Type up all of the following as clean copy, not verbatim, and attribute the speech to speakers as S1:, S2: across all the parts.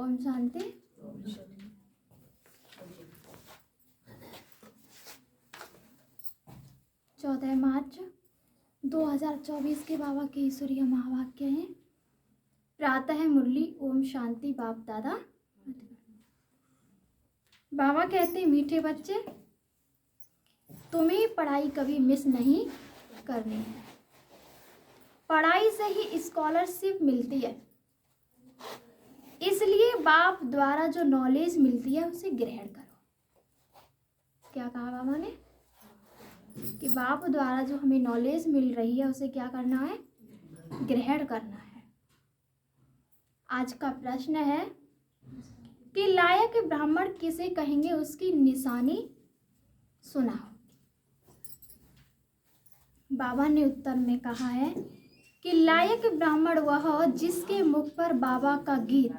S1: ओम शांति। 14 मार्च 2024 के बाबा के ईश्वरीय महावाक्य हैं। प्रातः मुरली ओम शांति बाप दादा। बाबा कहते, मीठे बच्चे, तुम्हें पढ़ाई कभी मिस नहीं करनी है। पढ़ाई से ही स्कॉलरशिप मिलती है, इसलिए बाप द्वारा जो नॉलेज मिलती है उसे ग्रहण करो। क्या कहा बाबा ने कि बाप द्वारा जो हमें नॉलेज मिल रही है उसे क्या करना है? ग्रहण करना है। आज का प्रश्न है कि लायक ब्राह्मण किसे कहेंगे, उसकी निशानी सुनाओ। बाबा ने उत्तर में कहा है कि लायक ब्राह्मण वह जिसके मुख पर बाबा का गीत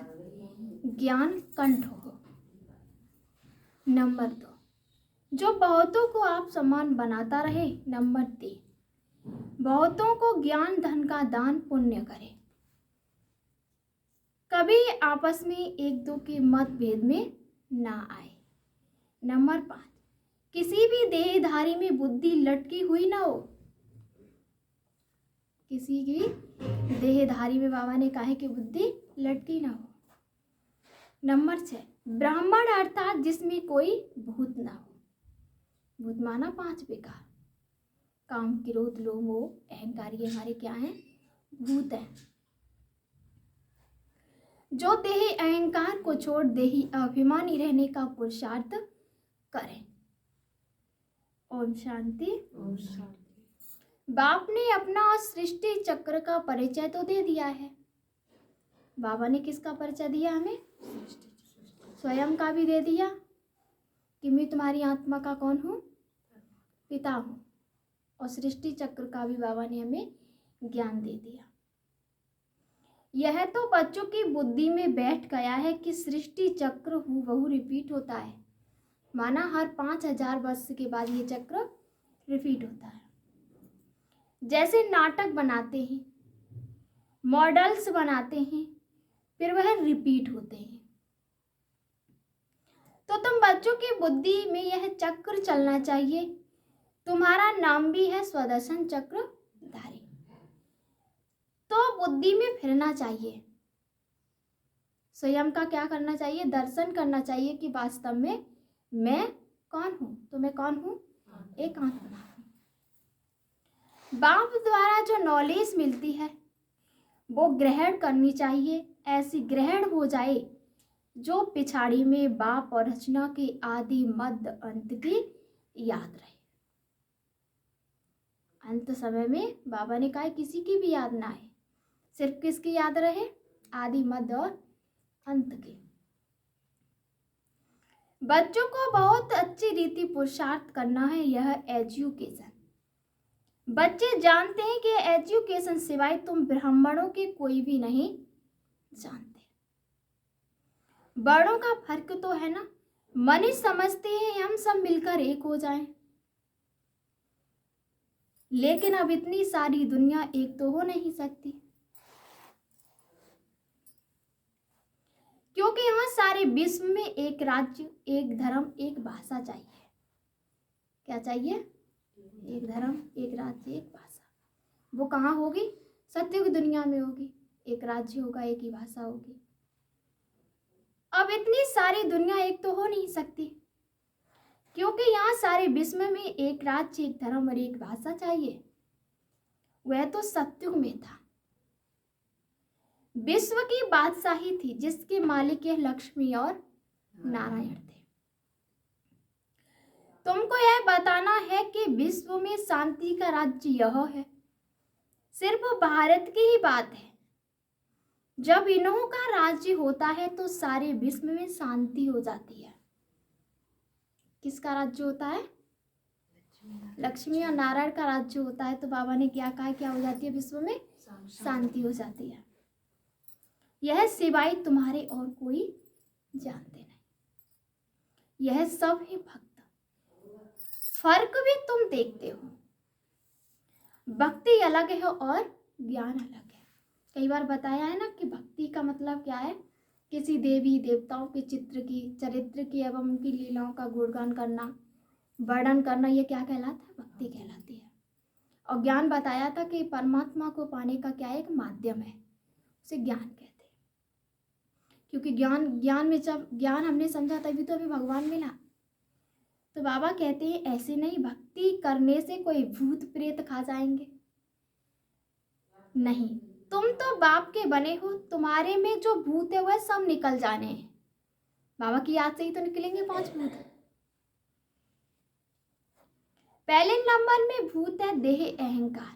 S1: ज्ञान कंठ हो। नंबर 2, जो बहुतों को आप समान बनाता रहे। नंबर 3, बहुतों को ज्ञान धन का दान पुण्य करे, कभी आपस में एक दो के मतभेद में ना आए। नंबर 5, किसी भी देहधारी में बुद्धि लटकी हुई ना हो। किसी की देहधारी में बाबा ने कहा है कि बुद्धि लटकी ना हो। नंबर 6, ब्राह्मण अर्थात जिसमें कोई भूत ना हो। भूत माना 5 विकार, काम, क्रोध, लोभ, मोह, अहंकार, ये हमारे क्या हैं? भूत हैं। जो देही अहंकार को छोड़ देही अभिमानी रहने का पुरुषार्थ करें। ओम शांति।
S2: ओम शांति।
S1: बाप ने अपना सृष्टि चक्र का परिचय तो दे दिया है। बाबा ने किसका परिचय दिया हमें? स्वयं का भी दे दिया कि मैं तुम्हारी आत्मा का कौन हूँ? पिता हूँ। और सृष्टि चक्र का भी बाबा ने हमें ज्ञान दे दिया। यह तो बच्चों की बुद्धि में बैठ गया है कि सृष्टि चक्र हूबहू रिपीट होता है। माना हर 5000 वर्ष के बाद ये चक्र रिपीट होता है। जैसे नाटक बनाते हैं, मॉडल्स बनाते हैं, फिर वह रिपीट होते हैं। तो तुम बच्चों की बुद्धि में यह चक्र चलना चाहिए। तुम्हारा नाम भी है स्वदर्शन चक्रधारी, तो बुद्धि में फिरना चाहिए। स्वयं का क्या करना चाहिए? दर्शन करना चाहिए कि वास्तव में मैं कौन हूं। तो मैं कौन हूं? एक आत्मा हूं। बाप द्वारा जो नॉलेज मिलती है वो ग्रहण करनी चाहिए। ऐसी ग्रहण हो जाए जो पिछाड़ी में बाप और रचना के आदि मध्य अंत की याद रहे। अंत समय में बाबा ने कहा किसी की भी याद ना आए, सिर्फ किसकी याद रहे? आदि मध्य और अंत के। बच्चों को बहुत अच्छी रीति पुरुषार्थ करना है। यह एजुकेशन। बच्चे जानते हैं कि एजुकेशन सिवाय तुम ब्राह्मणों के कोई भी नहीं जानते। बड़ों का फर्क तो है ना। मनीष समझते हैं हम सब मिलकर एक हो जाएं, लेकिन अब इतनी सारी दुनिया एक तो हो नहीं सकती, क्योंकि यहाँ सारे विश्व में एक राज्य, एक धर्म, एक भाषा चाहिए। क्या चाहिए? एक धर्म, एक राज्य, एक भाषा। वो कहाँ होगी? सत्युग दुनिया में होगी। एक राज्य होगा, एक ही भाषा होगी। अब इतनी सारी दुनिया एक तो हो नहीं सकती, क्योंकि यहाँ सारे विश्व में एक राज्य, एक धर्म और एक भाषा चाहिए। वह तो सत्युग में था। विश्व की बादशाही थी जिसके मालिक यह लक्ष्मी और नारायण थे। तुमको यह बताना है कि विश्व में शांति का राज्य यह है। सिर्फ भारत की ही बात है। जब इन्हों का राज्य होता है तो सारे विश्व में शांति हो जाती है। किसका राज्य होता है? लक्ष्मी और नारायण का राज्य होता है। तो बाबा ने क्या कहा? क्या हो जाती है विश्व में? शांति हो जाती है। यह सिवाय तुम्हारे और कोई जानते नहीं। यह सब है भक्त। फर्क भी तुम देखते हो। भक्ति अलग है और ज्ञान अलग है। कई बार बताया है ना कि भक्ति का मतलब क्या है? किसी देवी देवताओं के चित्र की, चरित्र की एवं उनकी लीलाओं का गुणगान करना, वर्णन करना, ये क्या कहलाता है? भक्ति कहलाती है। और ज्ञान बताया था कि परमात्मा को पाने का क्या एक माध्यम है, उसे ज्ञान कहते हैं। क्योंकि ज्ञान में जब ज्ञान हमने समझा तभी तो हमें भगवान मिला। तो बाबा कहते हैं ऐसे नहीं, भक्ति करने से कोई भूत प्रेत खा जाएंगे, नहीं, तुम तो बाप के बने हो, तुम्हारे में जो भूत है वह सब निकल जाने हैं। बाबा की याद से ही तो निकलेंगे 5 भूत। पहले नंबर में भूत है देह अहंकार।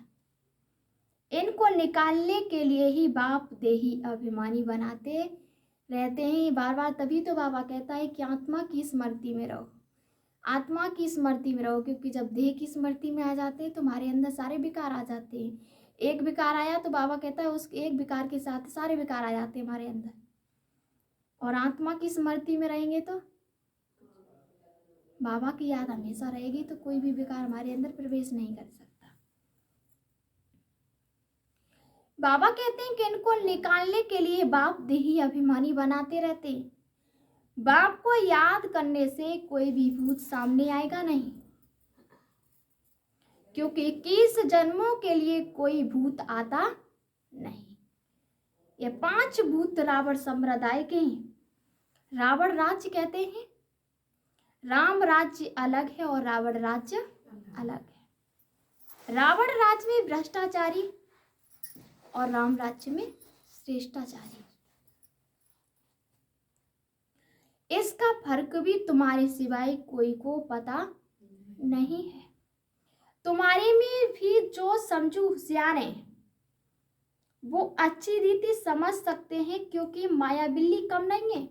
S1: इनको निकालने के लिए ही बाप देही अभिमानी बनाते रहते हैं बार बार। तभी तो बाबा कहता है कि आत्मा की स्मृति में रहो, आत्मा की स्मृति में रहो। क्योंकि जब देह की स्मृति में आ जाते हैं तुम्हारे अंदर सारे विकार आ जाते हैं। एक विकार आया तो बाबा कहता है उस एक विकार के साथ सारे विकार आ जाते हैं हमारे अंदर। और आत्मा की स्मृति में रहेंगे तो बाबा की याद हमेशा रहेगी, तो कोई भी विकार हमारे अंदर प्रवेश नहीं कर सकता। बाबा कहते हैं कि इनको निकालने के लिए बाप देही अभिमानी बनाते रहते हैं। बाप को याद करने से कोई भी भूत सामने आएगा नहीं, क्योंकि 21 जन्मों के लिए कोई भूत आता नहीं। ये 5 भूत रावण संप्रदाय के हैं। रावण राज्य कहते हैं, राम राज्य अलग है और रावण राज्य अलग है। रावण राज्य में भ्रष्टाचारी और राम राज्य में श्रेष्ठाचारी। इसका फर्क भी तुम्हारे सिवाय कोई को पता नहीं है। तुम्हारे में भी जो समझू होशियार हैं वो अच्छी रीति समझ सकते हैं, क्योंकि माया बिल्ली कम नहीं है।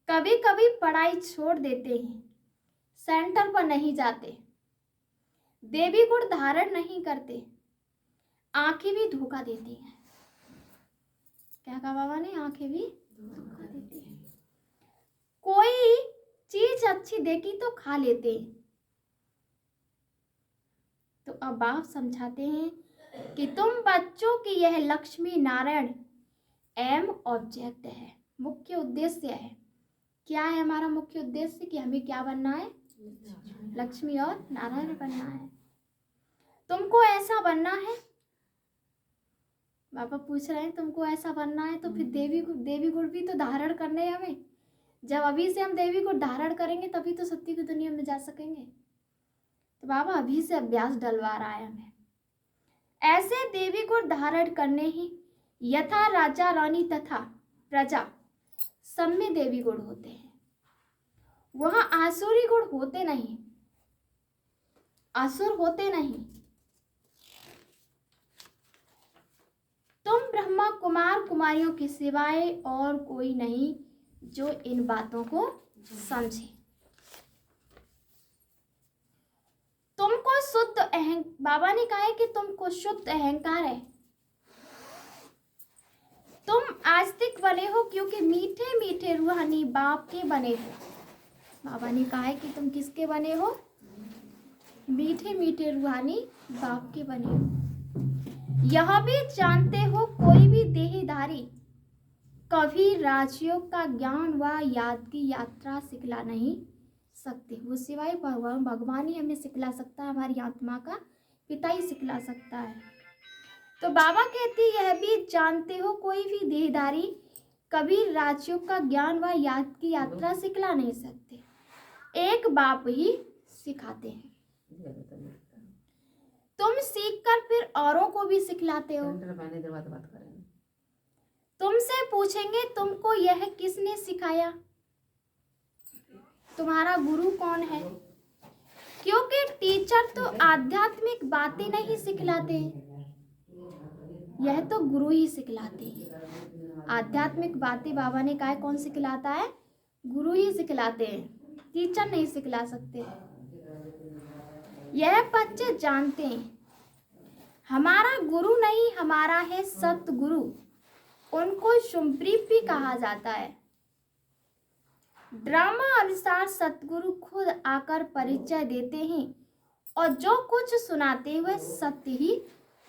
S1: कभी कभी पढ़ाई छोड़ देते हैं, सेंटर पर नहीं जाते, देवी गुण धारण नहीं करते, आंखें भी धोखा देती हैं। क्या कहा बाबा ने? आंखें भी धोखा देती हैं। कोई चीज अच्छी देखी तो खा लेते हैं। तो अब बाप समझाते हैं कि तुम बच्चों की यह लक्ष्मी नारायण एम ऑब्जेक्ट है, मुख्य उद्देश्य है। क्या है हमारा मुख्य उद्देश्य? कि हमें क्या बनना है? लक्ष्मी और नारायण बनना है। तुमको ऐसा बनना है। बाबा पूछ रहे हैं तुमको ऐसा बनना है, तो फिर देवी गुण भी तो धारण करने हैं हमें। जब अभी से हम देवी को धारण करेंगे तभी तो सत्य की दुनिया में जा सकेंगे। तो बाबा अभी से अभ्यास डलवा रहा है हमें। ऐसे देवी को धारण करने ही यथा राजा रानी तथा प्रजा सब में देवी गुण होते हैं। वहां आसुरी गुण होते नहीं, असुर होते नहीं। तुम ब्रह्मा कुमार कुमारियों के सिवाय और कोई नहीं जो इन बातों को समझे। तुमको शुद्ध बाबा ने कहा है कि तुमको शुद्ध अहंकार है। तुम आस्तिक बने हो क्योंकि मीठे मीठे रूहानी बाप के बने हो। बाबा ने कहा है कि तुम किसके बने हो? मीठे मीठे रूहानी बाप के बने हो। यह भी जानते हो कोई भी देहधारी कभी राजयोग का ज्ञान व याद की यात्रा सिखला नहीं सकते। वो सिवाय भगवान ही हमें सिखला सकता है, हमारी आत्मा का पिता ही सिखला सकता है। तो बाबा कहते यह भी जानते हो कोई भी देहधारी कभी राजयोग का ज्ञान व याद की यात्रा सिखला नहीं सकते, एक बाप ही सिखाते हैं। तुम सीखकर फिर औरों को भी सिखलाते हो। तुमसे पूछेंगे तुमको यह किसने सिखाया, तुम्हारा गुरु कौन है? क्योंकि टीचर तो आध्यात्मिक बातें नहीं सिखलाते, यह तो गुरु ही सिखलाते हैं। आध्यात्मिक बातें बाबा ने कहा कौन सिखलाता है? गुरु ही सिखलाते हैं, टीचर नहीं सिखला सकते। यह बच्चे जानते हैं हमारा गुरु नहीं, हमारा है सतगुरु। उनको शुभ्रीप भी कहा जाता है। ड्रामा अनुसार सतगुरु खुद आकर परिचय देते हैं और जो कुछ सुनाते हुए सत्य ही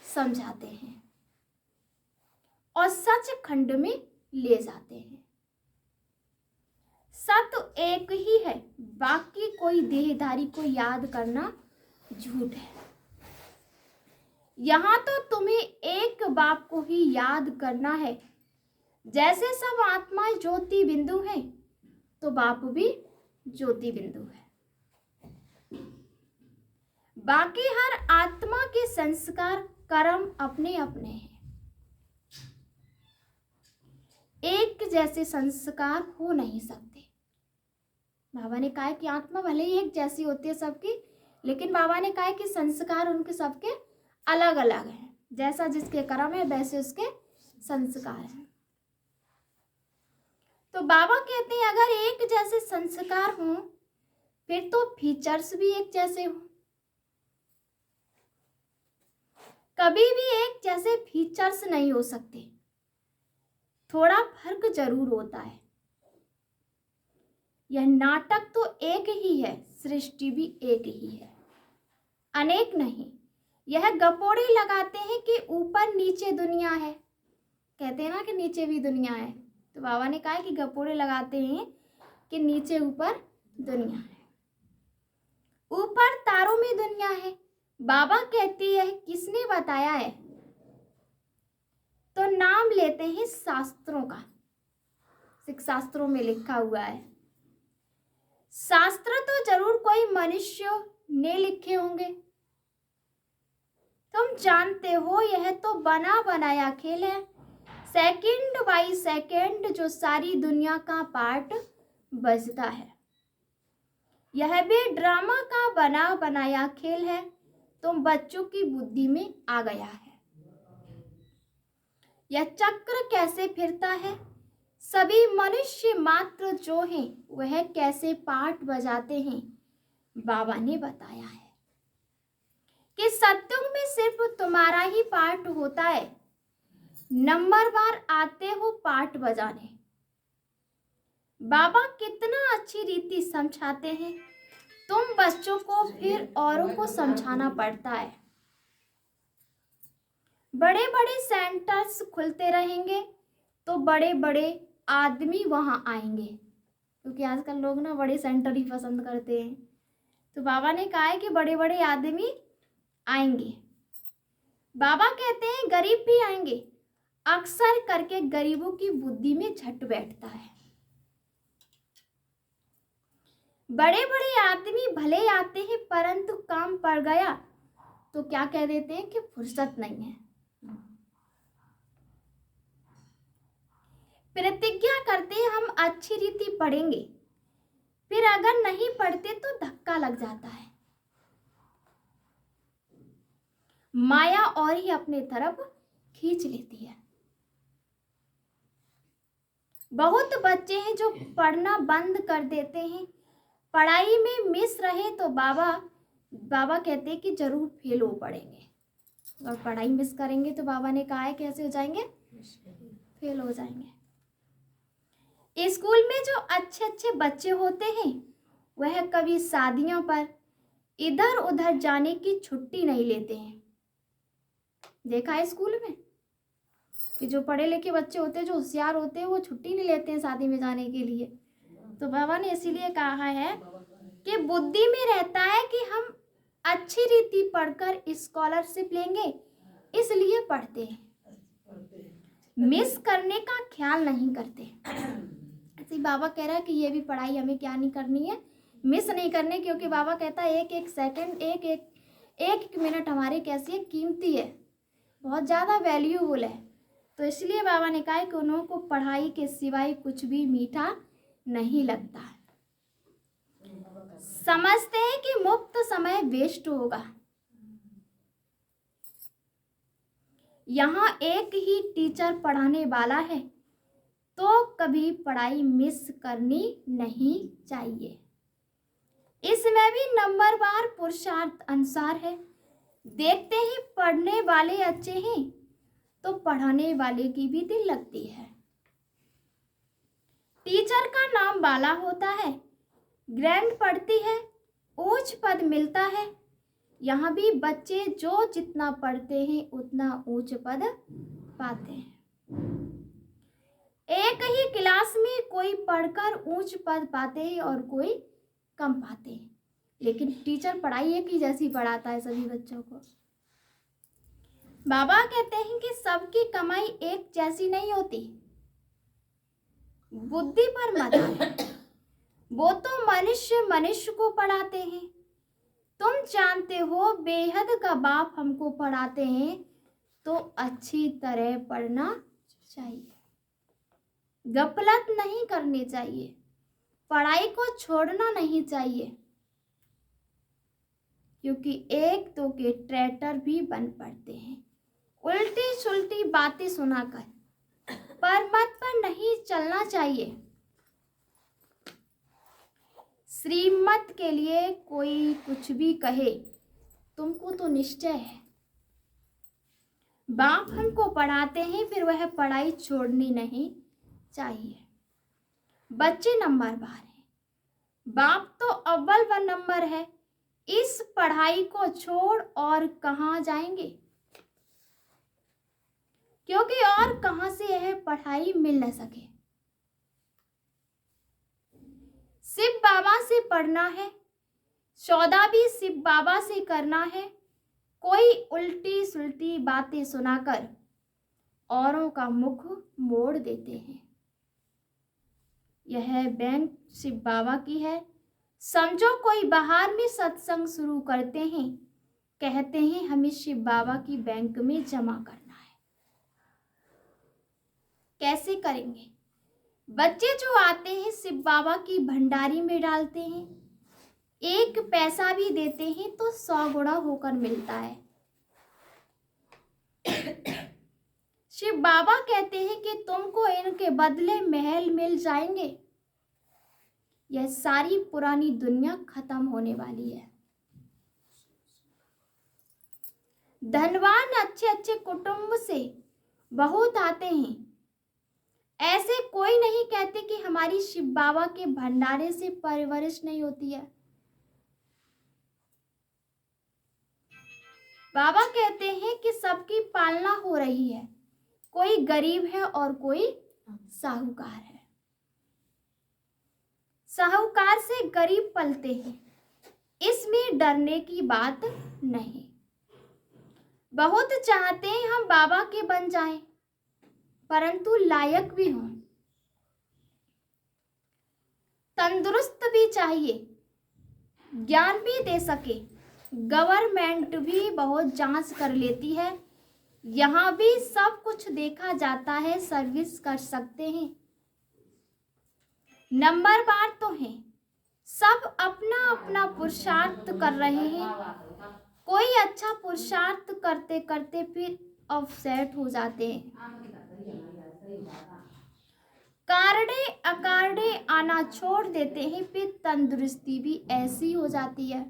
S1: समझाते हैं। और सच खंड में ले जाते हैं। सत्य एक ही है, बाकी कोई देहधारी को याद करना झूठ है। यहाँ तो तुम्हें एक बाप को ही याद करना है। जैसे सब आत्माएं ज्योति बिंदु हैं, तो बाप भी ज्योति बिंदु है। बाकी हर आत्मा के संस्कार कर्म अपने अपने हैं। एक जैसे संस्कार हो नहीं सकते। बाबा ने कहा कि आत्मा भले ही एक जैसी होती है सबकी, लेकिन बाबा ने कहा कि संस्कार उनके सबके अलग अलग हैं। जैसा जिसके कर्म है वैसे उसके संस्कार हैं। तो बाबा कहते हैं अगर एक जैसे संस्कार हों फिर तो फीचर्स भी एक जैसे हों। कभी भी एक जैसे फीचर्स नहीं हो सकते, थोड़ा फर्क जरूर होता है। यह नाटक तो एक ही है, सृष्टि भी एक ही है, अनेक नहीं। यह गपोड़े लगाते हैं कि ऊपर नीचे दुनिया है। कहते हैं ना कि नीचे भी दुनिया है, तो बाबा ने कहा कि गपोड़े लगाते हैं कि नीचे ऊपर दुनिया है, ऊपर तारों में दुनिया है। बाबा कहती है किसने बताया है, तो नाम लेते हैं शास्त्रों का। सिख शास्त्रों में लिखा हुआ है। शास्त्र तो जरूर कोई मनुष्य ने लिखे होंगे। तुम जानते हो यह तो बना बनाया खेल है, सेकंड बाय सेकंड जो सारी दुनिया का पार्ट बजता है। यह भी ड्रामा का बना बनाया खेल है, तुम बच्चों की बुद्धि में आ गया है। यह चक्र कैसे फिरता है, सभी मनुष्य मात्र जो हैं वह कैसे पार्ट बजाते हैं, बाबा ने बताया है कि सत्युग में सिर्फ तुम्हारा ही पार्ट होता है। नंबर बार आते हो पार्ट बजाने। बाबा कितना अच्छी रीति समझाते हैं, तुम बच्चों को फिर औरों को समझाना पड़ता है। बड़े बड़े सेंटर्स खुलते रहेंगे तो बड़े बड़े आदमी वहां आएंगे, क्योंकि आजकल लोग ना बड़े सेंटर ही पसंद करते हैं। तो बाबा ने कहा है कि बड़े बड़े आदमी आएंगे। बाबा कहते हैं गरीब भी आएंगे, अक्सर करके गरीबों की बुद्धि में झट बैठता है। बड़े बड़े आदमी भले आते हैं, परंतु काम पड़ गया तो क्या कह देते हैं कि फुर्सत नहीं है। प्रतिज्ञा करते हैं हम अच्छी रीति पढ़ेंगे, फिर अगर नहीं पढ़ते तो धक्का लग जाता है। माया और ही अपने तरफ खींच लेती है। बहुत बच्चे हैं जो पढ़ना बंद कर देते हैं, पढ़ाई में मिस रहे तो बाबा कहते हैं कि जरूर फेल हो पड़ेंगे। और पढ़ाई मिस करेंगे तो बाबा ने कहा है कैसे हो जाएंगे, फेल हो जाएंगे। स्कूल में जो अच्छे अच्छे बच्चे होते हैं वह कभी शादियों पर इधर उधर जाने की छुट्टी नहीं लेते हैं। देखा है स्कूल में कि जो पढ़े लिखे बच्चे होते हैं, जो होशियार होते हैं, वो छुट्टी नहीं लेते हैं शादी में जाने के लिए। तो बाबा ने इसीलिए कहा है कि बुद्धि में रहता है कि हम अच्छी रीति पढ़कर स्कॉलरशिप लेंगे, इसलिए पढ़ते हैं, मिस करने का ख्याल नहीं करते। ऐसे बाबा कह रहा है कि ये भी पढ़ाई हमें क्या नहीं करनी है, मिस नहीं करने, क्योंकि बाबा कहता है एक एक सेकंड, एक एक मिनट हमारे कैसी है, कीमती है, बहुत ज़्यादा वैल्यूबल है। तो इसलिए बाबा ने कहा है कि उन्हों को पढ़ाई के सिवाय कुछ भी मीठा नहीं लगता है। समझते हैं कि मुफ्त समय वेस्ट होगा। यहाँ एक ही टीचर पढ़ाने वाला है, तो कभी पढ़ाई मिस करनी नहीं चाहिए। इसमें भी नंबरवार पुरुषार्थ अनुसार है। देखते ही पढ़ने वाले अच्छे हैं तो पढ़ाने वाले की भी दिल लगती है। टीचर का नाम बाला होता है, ग्रैंड पढ़ती है, ऊंच पद मिलता है। यहाँ भी बच्चे जो जितना पढ़ते हैं उतना ऊंच पद पाते हैं। कोई पढ़कर ऊंच पद पाते हैं और कोई कम पाते हैं, लेकिन टीचर पढ़ाई एक ही जैसी पढ़ाता है सभी बच्चों को। बाबा कहते हैं कि सबकी कमाई एक जैसी नहीं होती। बुद्धि पर मत आए, वो तो मनुष्य मनुष्य को पढ़ाते हैं। तुम जानते हो बेहद का बाप हमको पढ़ाते हैं, तो अच्छी तरह पढ़ना चाहिए, गफलत नहीं करनी चाहिए, पढ़ाई को छोड़ना नहीं चाहिए, क्योंकि एक दो के ट्रैटर भी बन पड़ते हैं उल्टी सुल्टी बातें सुनाकर। पर मत पर नहीं चलना चाहिए। श्रीमत के लिए कोई कुछ भी कहे, तुमको तो निश्चय है। बाप हमको पढ़ाते हैं, फिर वह पढ़ाई छोड़नी नहीं चाहिए। बच्चे नंबरवार हैं, बाप तो अव्वल व नंबर है। इस पढ़ाई को छोड़ और कहाँ जाएंगे, क्योंकि और कहाँ से यह पढ़ाई मिल न सके। शिव बाबा से पढ़ना है, सौदा भी शिव बाबा से करना है। कोई उल्टी सुल्टी बातें सुनाकर औरों का मुख मोड़ देते हैं। यह बैंक शिव बाबा की है। समझो कोई बाहर में सत्संग शुरू करते हैं, कहते हैं हमें शिव बाबा की बैंक में जमा करना है। कैसे करेंगे? बच्चे जो आते हैं शिव बाबा की भंडारी में डालते हैं, 1 पैसा भी देते हैं तो 100 गुना होकर मिलता है। शिव बाबा कहते हैं कि तुमको इनके बदले महल मिल जाएंगे। यह सारी पुरानी दुनिया खत्म होने वाली है। धनवान अच्छे अच्छे कुटुंब से बहुत आते हैं, ऐसे कोई नहीं कहते कि हमारी शिव बाबा के भंडारे से परवरिश नहीं होती है। बाबा कहते हैं कि सबकी पालना हो रही है, कोई गरीब है और कोई साहूकार है। साहूकार से गरीब पलते हैं, इसमें डरने की बात नहीं। बहुत चाहते हैं हम बाबा के बन जाएं, परंतु लायक भी हों, तंदुरुस्त भी चाहिए, ज्ञान भी दे सके। गवर्नमेंट भी बहुत जांच कर लेती है, यहाँ भी सब कुछ देखा जाता है, सर्विस कर सकते हैं। नंबरवार तो हैं, सब अपना अपना पुरुषार्थ कर रहे हैं। कोई अच्छा पुरुषार्थ करते करते फिर अपसेट हो जाते हैं। कारणे अकारणे आना छोड़ देते हैं, फिर तंदुरुस्ती भी ऐसी हो जाती है।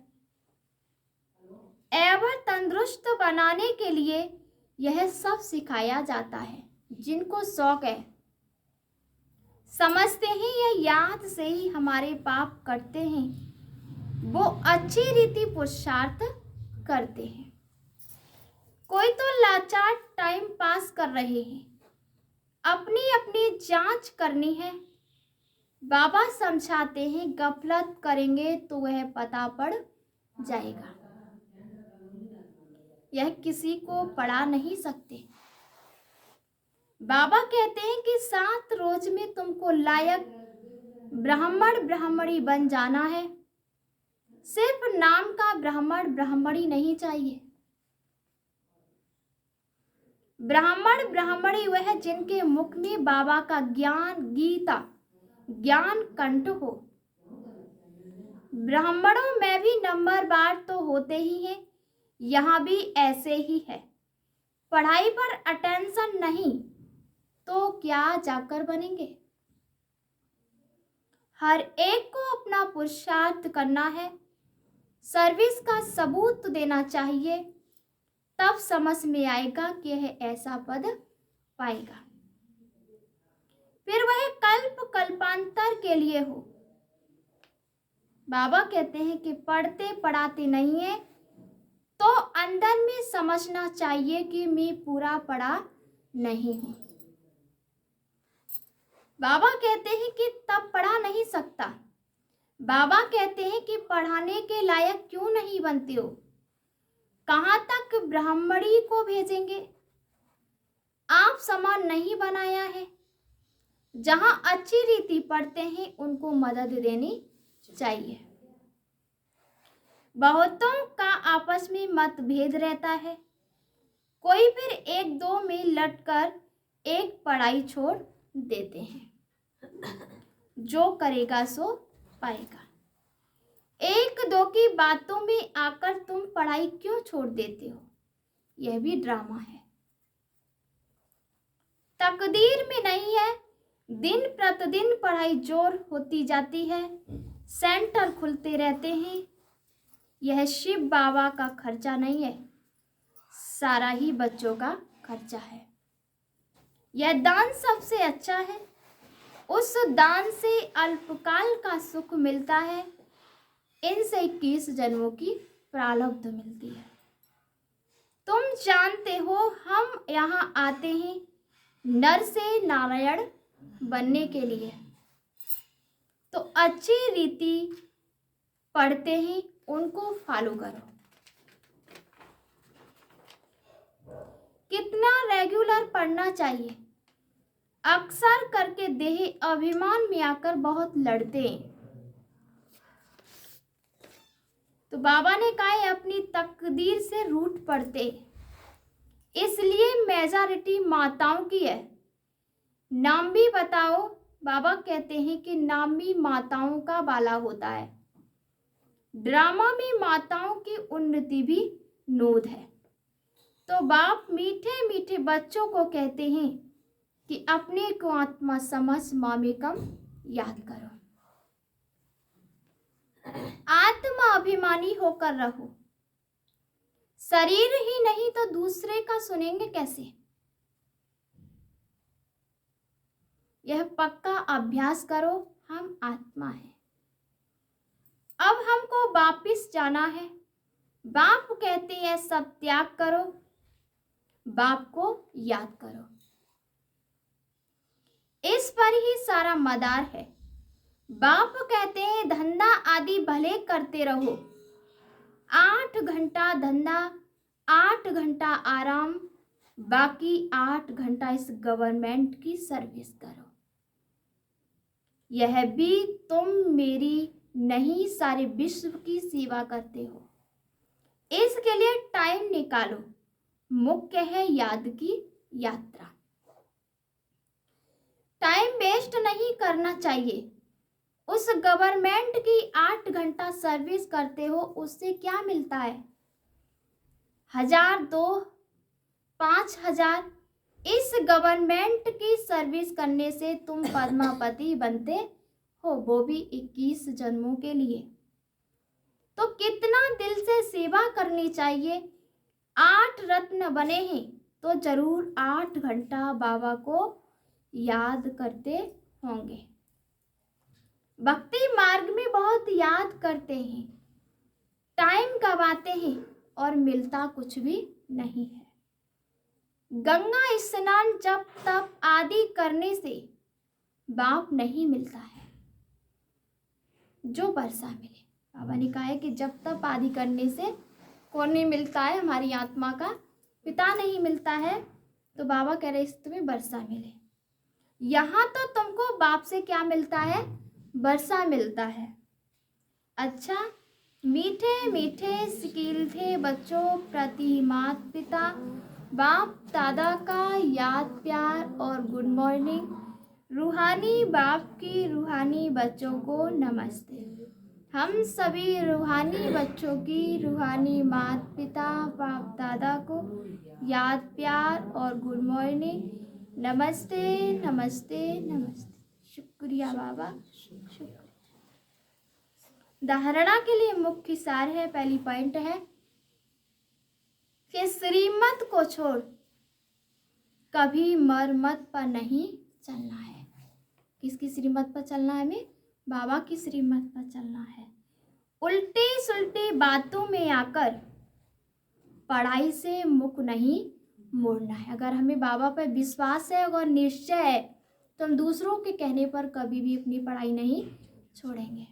S1: एवं तंदुरुस्त बनाने के लिए यह सब सिखाया जाता है। जिनको शौक है समझते हैं यह याद से ही हमारे पाप कटते हैं, वो अच्छी रीति पुरुषार्थ करते हैं। कोई तो लाचार टाइम पास कर रहे हैं, अपनी अपनी जांच करनी है। बाबा समझाते हैं गफलत करेंगे तो वह पता पड़ जाएगा। यह किसी को पढ़ा नहीं सकते। बाबा कहते हैं कि 7 रोज में तुमको लायक ब्राह्मण ब्राह्मणी बन जाना है। सिर्फ नाम का ब्राह्मण ब्राह्मणी नहीं चाहिए। ब्राह्मण ब्राह्मणी वह जिनके मुख में बाबा का ज्ञान गीता ज्ञान कंठ हो। ब्राह्मणों में भी नंबरवार तो होते ही हैं, यहाँ भी ऐसे ही है। पढ़ाई पर अटेंशन नहीं तो क्या जाकर बनेंगे। हर एक को अपना पुरुषार्थ करना है, सर्विस का सबूत देना चाहिए, तब समझ में आएगा कि यह ऐसा पद पाएगा। फिर वह कल्प कल्पांतर के लिए हो। बाबा कहते हैं कि पढ़ते पढ़ाते नहीं है तो अंदर में समझना चाहिए कि मैं पूरा पढ़ा नहीं हूं। बाबा कहते हैं कि तब पढ़ा नहीं सकता। बाबा कहते हैं कि पढ़ाने के लायक क्यों नहीं बनते हो, कहाँ तक ब्राह्मणी को भेजेंगे, आप समान नहीं बनाया है। जहां अच्छी रीति पढ़ते हैं उनको मदद देनी चाहिए। बहुतों का आपस में मतभेद रहता है, कोई फिर एक दो में लटकर एक पढ़ाई छोड़ देते हैं। जो करेगा सो पाएगा। एक दो की बातों में आकर तुम पढ़ाई क्यों छोड़ देते हो, यह भी ड्रामा है। तकदीर में नहीं है, दिन प्रतिदिन पढ़ाई जोर होती जाती है, सेंटर खुलते रहते हैं। यह शिव बाबा का खर्चा नहीं है, सारा ही बच्चों का खर्चा है। यह दान सबसे अच्छा है, उस दान से अल्पकाल का सुख मिलता है, इनसे 21 जन्मों की प्रारब्ध मिलती है। तुम जानते हो हम यहाँ आते हैं नर से नारायण बनने के लिए, तो अच्छी रीति पढ़ते हैं उनको फॉलो करो। कितना रेगुलर पढ़ना चाहिए, अक्सर करके देह अभिमान में आकर बहुत लड़ते हैं। तो बाबा ने कहा है अपनी तकदीर से रूठ पड़ते, इसलिए मेजॉरिटी माताओं की है। नाम भी बताओ, बाबा कहते हैं कि नाम भी माताओं का बाला होता है। ड्रामा में माताओं की उन्नति भी नोद है। तो बाप मीठे मीठे बच्चों को कहते हैं कि अपने को आत्मा समझ मामेकम याद करो, आत्मा अभिमानी होकर रहो। शरीर ही नहीं तो दूसरे का सुनेंगे कैसे। यह पक्का अभ्यास करो, हम आत्मा है। अब हमको वापिस जाना है। बाप कहते हैं सब त्याग करो, बाप को याद करो, इस पर ही सारा मदार है। बाप कहते हैं धंधा आदि भले करते रहो, 8 घंटा धंधा 8 घंटा आराम, बाकी 8 घंटा इस गवर्नमेंट की सर्विस करो। यह भी तुम मेरी नहीं सारे विश्व की सेवा करते हो, इसके लिए टाइम निकालो। मुख्य है याद की यात्रा। टाइम वेस्ट नहीं करना चाहिए। उस गवर्नमेंट की 8 घंटा सर्विस करते हो, उससे क्या मिलता है? 1000 2 5000। इस गवर्नमेंट की सर्विस करने से तुम पद्मापति बनते हो, वो भी 21 जन्मों के लिए। तो कितना दिल से सेवा करनी चाहिए। 8 रत्न बने हैं तो जरूर 8 घंटा बाबा को याद करते होंगे। भक्ति मार्ग में बहुत याद करते हैं, टाइम गवाते हैं और मिलता कुछ भी नहीं है। गंगा स्नान जप तप आदि करने से बाप नहीं मिलता है, जो वर्षा मिले। बाबा ने कहा है कि जब तप आदि करने से कौन नहीं मिलता है, हमारी आत्मा का पिता नहीं मिलता है। तो बाबा कह रहे तुम्हें वर्षा मिले। यहाँ तो तुमको बाप से क्या मिलता है? वर्षा मिलता है। अच्छा, मीठे मीठे स्किल थे बच्चों प्रति माता पिता बाप दादा का याद प्यार और गुड मॉर्निंग। रूहानी बाप की रूहानी बच्चों को नमस्ते। हम सभी रूहानी बच्चों की रूहानी माता पिता बाप दादा को याद प्यार और गुड मॉर्निंग, नमस्ते नमस्ते नमस्ते। शुक्रिया बाबा, शुक्रिया। धारणा के लिए मुख्य सार है, पहली पॉइंट है कि श्रीमत को छोड़ कभी मरमत पर नहीं चलना है। किसकी श्रीमत पर चलना है? हमें बाबा की श्रीमत पर चलना है। उल्टी सुल्टी बातों में आकर पढ़ाई से मुख नहीं मोड़ना है। अगर हमें बाबा पर विश्वास है और निश्चय है तो हम दूसरों के कहने पर कभी भी अपनी पढ़ाई नहीं छोड़ेंगे।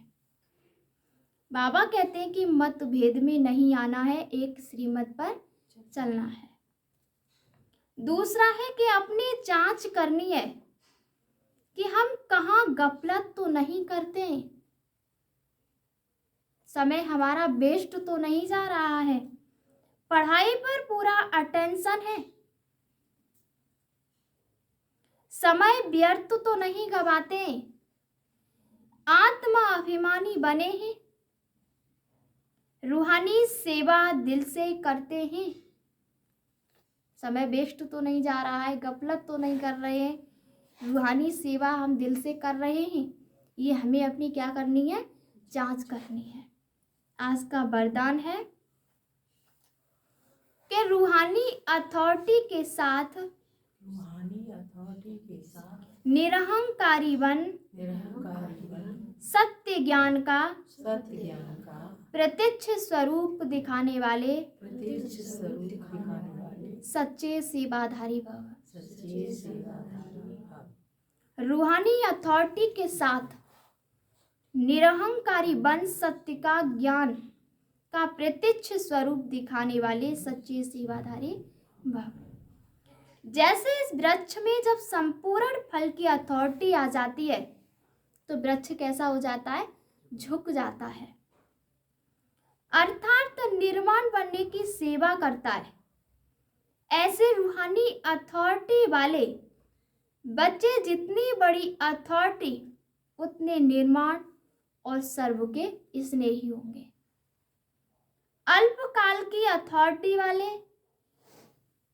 S1: बाबा कहते हैं कि मतभेद में नहीं आना है, एक श्रीमत पर चलना है। दूसरा है कि अपनी जांच करनी है कि हम कहाँ गफलत तो नहीं करते, समय हमारा वेस्ट तो नहीं जा रहा है, पढ़ाई पर पूरा अटेंशन है, समय व्यर्थ तो नहीं गवाते, आत्मा अभिमानी बने हैं, रूहानी सेवा दिल से करते हैं, समय वेस्ट तो नहीं जा रहा है, गफलत तो नहीं कर रहे हैं, रूहानी सेवा हम दिल से कर रहे हैं। ये हमें अपनी क्या करनी है, जांच करनी है। आज का वरदान है कि रूहानी अथॉरिटी के साथ निरहंकारी बन सत्य ज्ञान का प्रत्यक्ष स्वरूप दिखाने वाले सच्चे सेवाधारी भव। रूहानी अथॉरिटी के साथ निरहंकारी बन सत्य का ज्ञान का प्रत्यक्ष स्वरूप दिखाने वाले सच्चे सेवाधारी भव। जैसे इस वृक्ष में जब संपूर्ण फल की अथॉरिटी आ जाती है तो वृक्ष कैसा हो जाता है, झुक जाता है, अर्थात निर्माण बनने की सेवा करता है। ऐसे रूहानी अथॉरिटी वाले बच्चे जितनी बड़ी अथॉरिटी उतने निर्माण और सर्व के स्नेही होंगे। अल्पकाल की अथॉरिटी वाले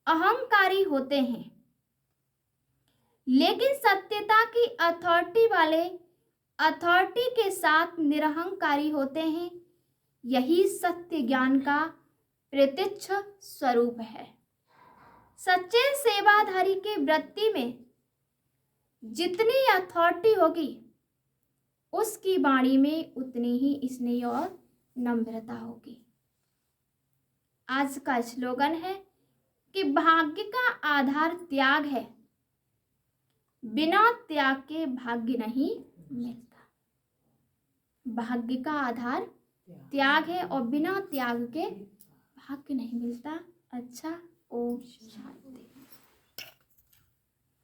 S1: अहंकारी होते हैं, लेकिन सत्यता की अथॉरिटी वाले अथॉरिटी के साथ निरहंकारी होते हैं। यही सत्य ज्ञान का प्रत्यक्ष स्वरूप है। सच्चे सेवाधारी के वृत्ति में जितनी अथॉरिटी होगी उसकी वाणी में उतनी ही स्नेह और नम्रता होगी। आज का स्लोगन है कि भाग्य का आधार त्याग है, बिना त्याग के भाग्य नहीं मिलता। भाग्य का आधार त्याग है और बिना त्याग के भाग्य नहीं मिलता। अच्छा, ओम शांति।